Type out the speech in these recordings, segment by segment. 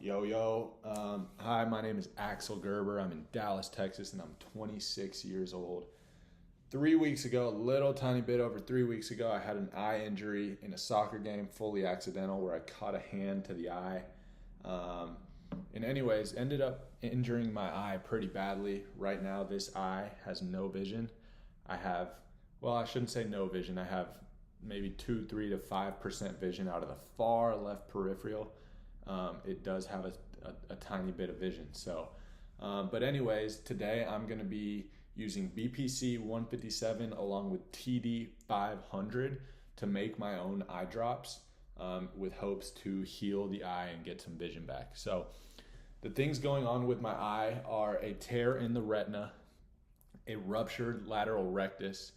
Hi, my name is Axel Gerber. I'm in Dallas, Texas, and I'm 26 years old. 3 weeks ago, a little tiny bit over 3 weeks ago, I had an eye injury in a soccer game, fully accidental, where I caught a hand to the eye. And anyways, ended up injuring my eye pretty badly. Right now, this eye has no vision. I shouldn't say no vision. I have maybe 3 to 5% vision out of the far left peripheral. It does have a tiny bit of vision. But anyways, today I'm going to be using BPC157 along with TD500 to make my own eye drops with hopes to heal the eye and get some vision back. So the things going on with my eye are a tear in the retina, a ruptured lateral rectus,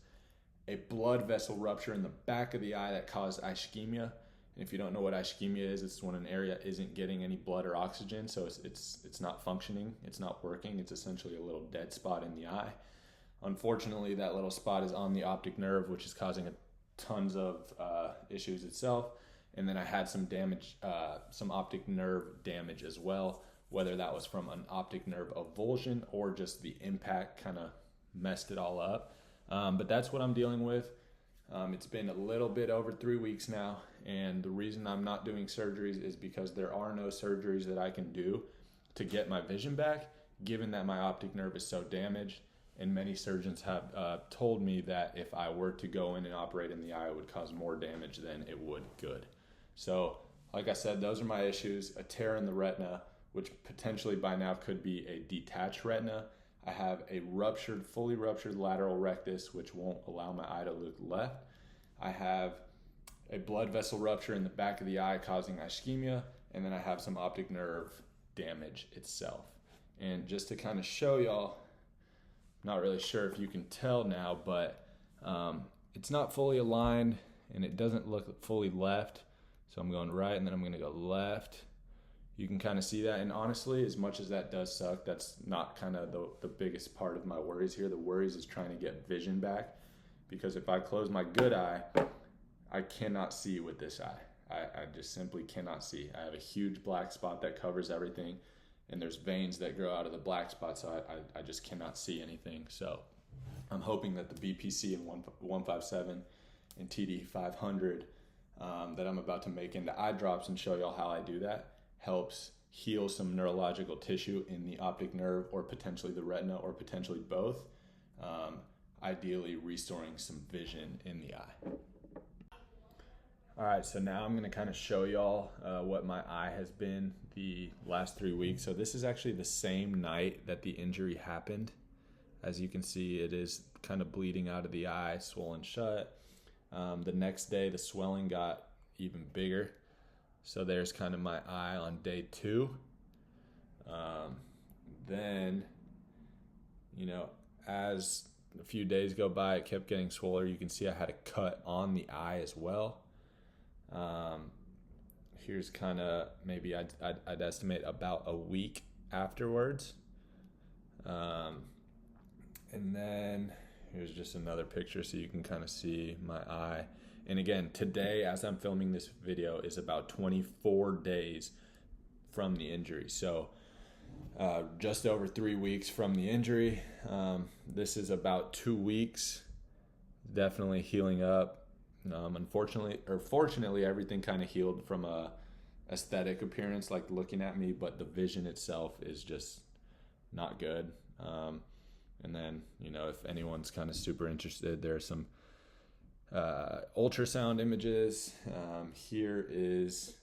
a blood vessel rupture in the back of the eye that caused ischemia. And if you don't know what ischemia is, it's when an area isn't getting any blood or oxygen, so it's not functioning, it's not working. It's essentially a little dead spot in the eye. Unfortunately, that little spot is on the optic nerve, which is causing tons of issues itself. And then I had some damage, some optic nerve damage as well, whether that was from an optic nerve avulsion or just the impact kind of messed it all up. But that's what I'm dealing with. It's been a little bit over 3 weeks now, and the reason I'm not doing surgeries is because there are no surgeries that I can do to get my vision back, given that my optic nerve is so damaged. And many surgeons have told me that if I were to go in and operate in the eye, it would cause more damage than it would good. So, like I said, those are my issues. A tear in the retina, which potentially by now could be a detached retina. I have a fully ruptured lateral rectus, which won't allow my eye to look left. I have a blood vessel rupture in the back of the eye causing ischemia, and then I have some optic nerve damage itself. And just to kind of show y'all, not really sure if you can tell now, but it's not fully aligned and it doesn't look fully left. So I'm going right and then I'm going to go left. You can kind of see that, and honestly, as much as that does suck, that's not kind of the biggest part of my worries here. The worries is trying to get vision back, because if I close my good eye, I cannot see with this eye. I just simply cannot see. I have a huge black spot that covers everything, and there's veins that grow out of the black spot, so I just cannot see anything. So I'm hoping that the BPC and 157 and TD500 that I'm about to make into eye drops and show y'all how I do that helps heal some neurological tissue in the optic nerve, or potentially the retina, or potentially both, ideally restoring some vision in the eye. All right, so now I'm going to kind of show y'all what my eye has been the last 3 weeks. So this is actually the same night that the injury happened. As you can see, it is kind of bleeding out of the eye, swollen shut. The next day, the swelling got even bigger. So there's kind of my eye on day 2. Then, as a few days go by, it kept getting swollen. You can see I had a cut on the eye as well. Here's kind of, maybe I'd estimate about a week afterwards. And then here's just another picture so you can kind of see my eye. And again, today, as I'm filming this video, is about 24 days from the injury. So just over 3 weeks from the injury. This is about 2 weeks, definitely healing up. Fortunately, everything kind of healed from a aesthetic appearance, like looking at me, but the vision itself is just not good. And then, if anyone's kind of super interested, there are some ultrasound images. Here is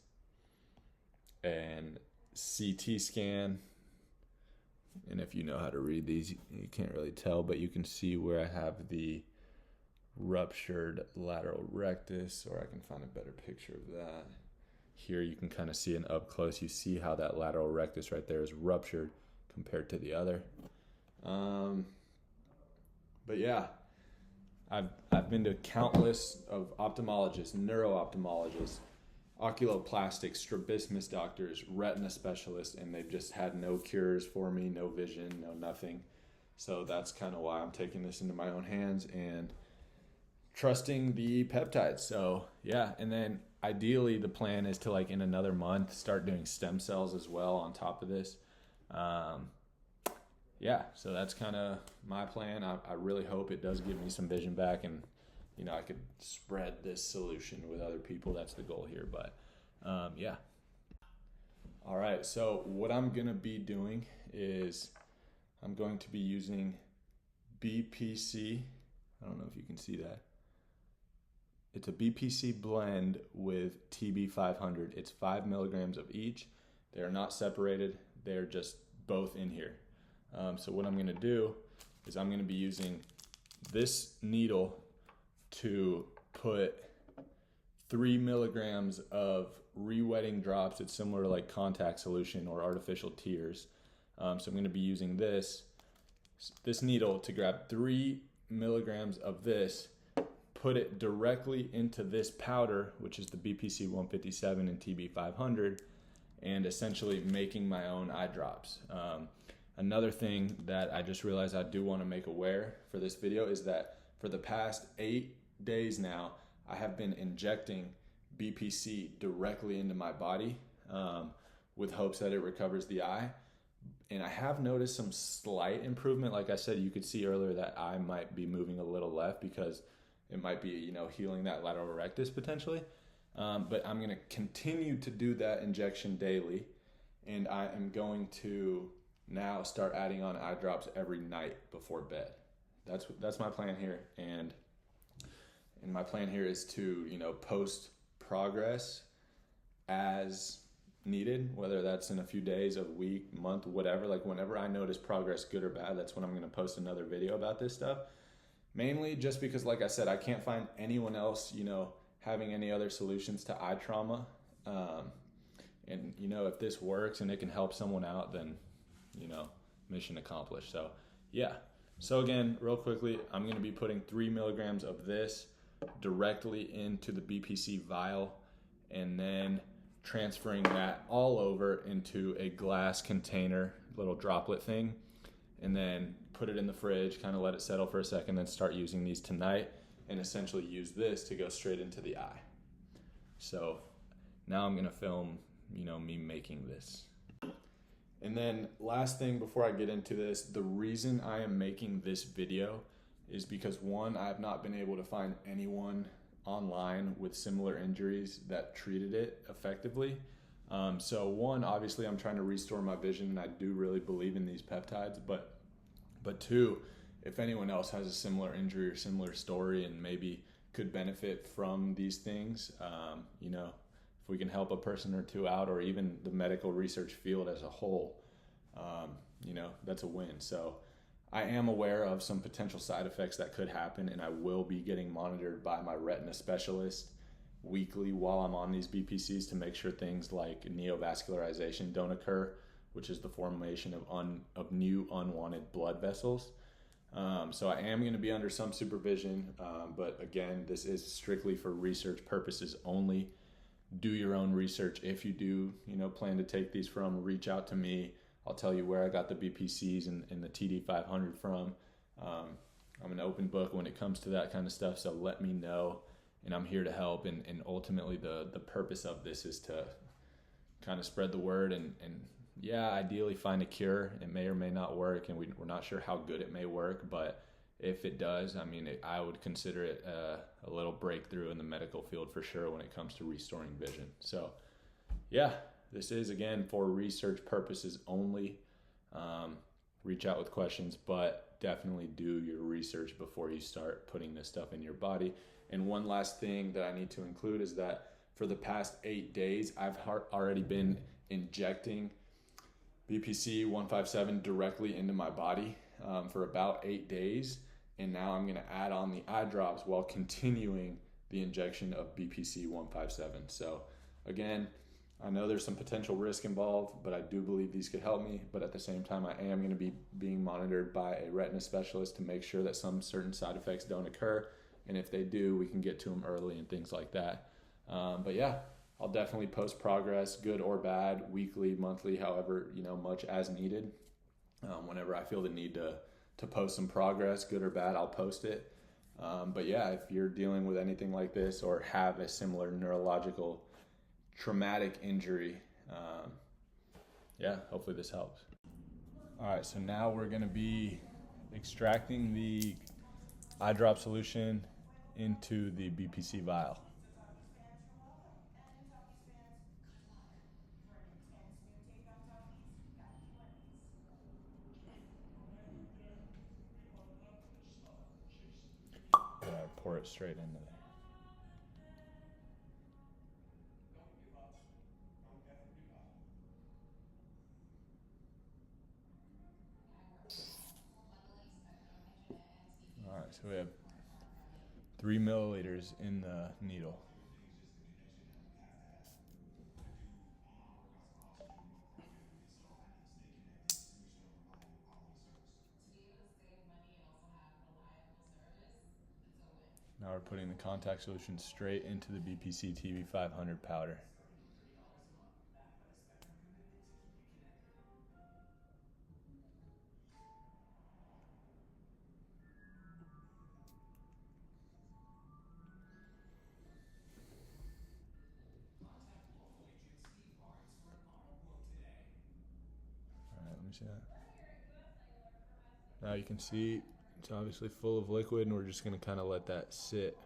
an CT scan, and if you know how to read these, you can't really tell, but you can see where I have the ruptured lateral rectus, or I can find a better picture of that. Here you can kind of see it up close. You see how that lateral rectus right there is ruptured compared to the other. But yeah, I've been to countless of ophthalmologists, neuro-ophthalmologists, oculoplastic, strabismus doctors, retina specialists, and they've just had no cures for me, no vision, no nothing. So that's kind of why I'm taking this into my own hands and trusting the peptides. So yeah, and then ideally the plan is to, like, in another month start doing stem cells as well on top of this. Yeah, so that's kind of my plan. I really hope it does give me some vision back, and I could spread this solution with other people. That's the goal here. But yeah. All right, so what I'm gonna be doing is I'm going to be using BPC. I don't know if you can see that. It's a BPC blend with TB500. It's 5 milligrams of each. They are not separated. They're just both in here. So what I'm gonna do is I'm gonna be using this needle to put 3 milligrams of re-wetting drops. It's similar to like contact solution or artificial tears. So I'm gonna be using this needle to grab 3 milligrams of this, put it directly into this powder, which is the BPC157 and TB500, and essentially making my own eye drops. Another thing that I just realized I do want to make aware for this video is that for the past 8 days now, I have been injecting BPC directly into my body with hopes that it recovers the eye. And I have noticed some slight improvement. Like I said, you could see earlier that eye might be moving a little left because it might be, healing that lateral rectus potentially. But I'm going to continue to do that injection daily. And I am going to now start adding on eye drops every night before bed. That's my plan here. And my plan here is to, post progress as needed, whether that's in a few days, a week, month, whatever. Like whenever I notice progress, good or bad, that's when I'm going to post another video about this stuff. Mainly just because, like I said, I can't find anyone else, having any other solutions to eye trauma. And, if this works and it can help someone out, then, mission accomplished. So, yeah. So again, real quickly, I'm going to be putting 3 milligrams of this directly into the BPC vial and then transferring that all over into a glass container, little droplet thing, and then put it in the fridge, kind of let it settle for a second, then start using these tonight and essentially use this to go straight into the eye. So now I'm going to film, me making this. And then last thing before I get into this, the reason I am making this video is because one, I have not been able to find anyone online with similar injuries that treated it effectively. So one, obviously I'm trying to restore my vision and I do really believe in these peptides, but two, if anyone else has a similar injury or similar story and maybe could benefit from these things, if we can help a person or two out, or even the medical research field as a whole, that's a win. So I am aware of some potential side effects that could happen, and I will be getting monitored by my retina specialist weekly while I'm on these BPCs to make sure things like neovascularization don't occur, which is the formation of new unwanted blood vessels. So I am going to be under some supervision, but again, this is strictly for research purposes only. Do your own research. If you do, plan to take these from, reach out to me. I'll tell you where I got the BPCs and the TD500 from. I'm an open book when it comes to that kind of stuff, so let me know, and I'm here to help. And ultimately, the purpose of this is to kind of spread the word and ideally find a cure. It may or may not work, and we're not sure how good it may work, but if it does, I would consider it a little breakthrough in the medical field for sure when it comes to restoring vision. So, yeah, this is, again, for research purposes only. Reach out with questions, but definitely do your research before you start putting this stuff in your body. And one last thing that I need to include is that for the past 8 days, I've already been injecting BPC157 directly into my body for about 8 days. And now I'm going to add on the eye drops while continuing the injection of BPC157. So again, I know there's some potential risk involved, but I do believe these could help me. But at the same time, I am going to be being monitored by a retina specialist to make sure that some certain side effects don't occur. And if they do, we can get to them early and things like that. But yeah, I'll definitely post progress, good or bad, weekly, monthly, however, much as needed. Whenever I feel the need to post some progress, good or bad, I'll post it. But yeah, if you're dealing with anything like this or have a similar neurological traumatic injury, yeah, hopefully this helps. All right, so now we're gonna be extracting the eye drop solution into the BPC vial. Pour it straight into there. All right, so we have 3 milliliters in the needle. Now we're putting the contact solution straight into the BPC TB500 powder. All right, let me see that. Now you can see it's obviously full of liquid, and we're just going to kind of let that sit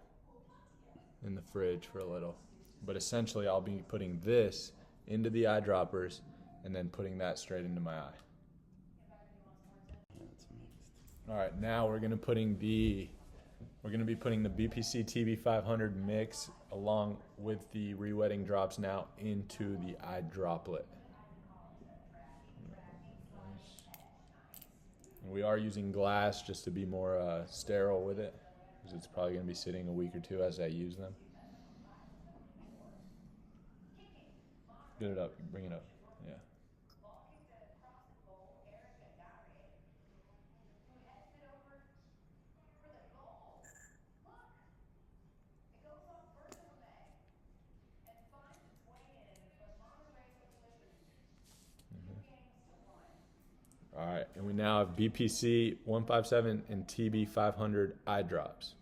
in the fridge for a little. But essentially, I'll be putting this into the eyedroppers and then putting that straight into my eye. All right, now we're going to be putting the BPC TB500 mix along with the re-wetting drops now into the eye droplet. And we are using glass just to be more sterile with it, because it's probably going to be sitting a week or two as I use them. Get it up, bring it up, yeah. All right, and we now have BPC157 and TB500 eye drops.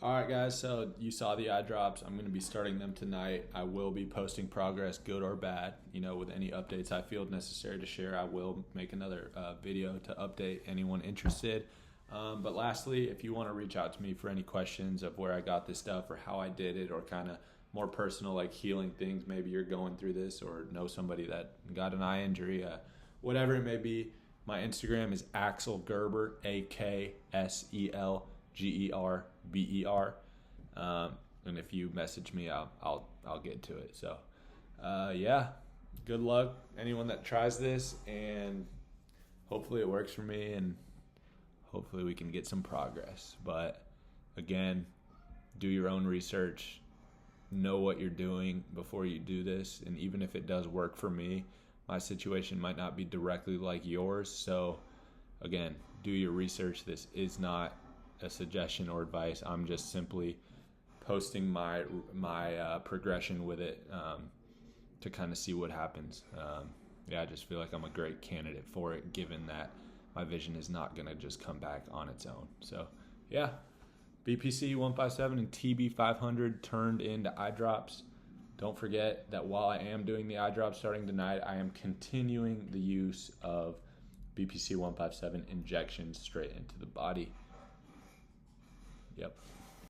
All right, guys, so you saw the eye drops. I'm going to be starting them tonight. I will be posting progress, good or bad. You know, with any updates I feel necessary to share, I will make another video to update anyone interested. But lastly, if you want to reach out to me for any questions of where I got this stuff or how I did it, or kind of more personal, like healing things, maybe you're going through this or know somebody that got an eye injury, whatever it may be, my Instagram is Axel Gerber, AKSELGERBER. And if you message me, I'll get to it. So, yeah, good luck anyone that tries this, and hopefully it works for me, and hopefully we can get some progress. But again, do your own research, know what you're doing before you do this. And even if it does work for me, my situation might not be directly like yours. So again, do your research. This is not a suggestion or advice. I'm just simply posting my progression with it to kind of see what happens. Yeah, I just feel like I'm a great candidate for it, given that my vision is not going to just come back on its own. So yeah, BPC157 and TB500 turned into eye drops. Don't forget that while I am doing the eye drops starting tonight, I am continuing the use of BPC157 injections straight into the body. Yep.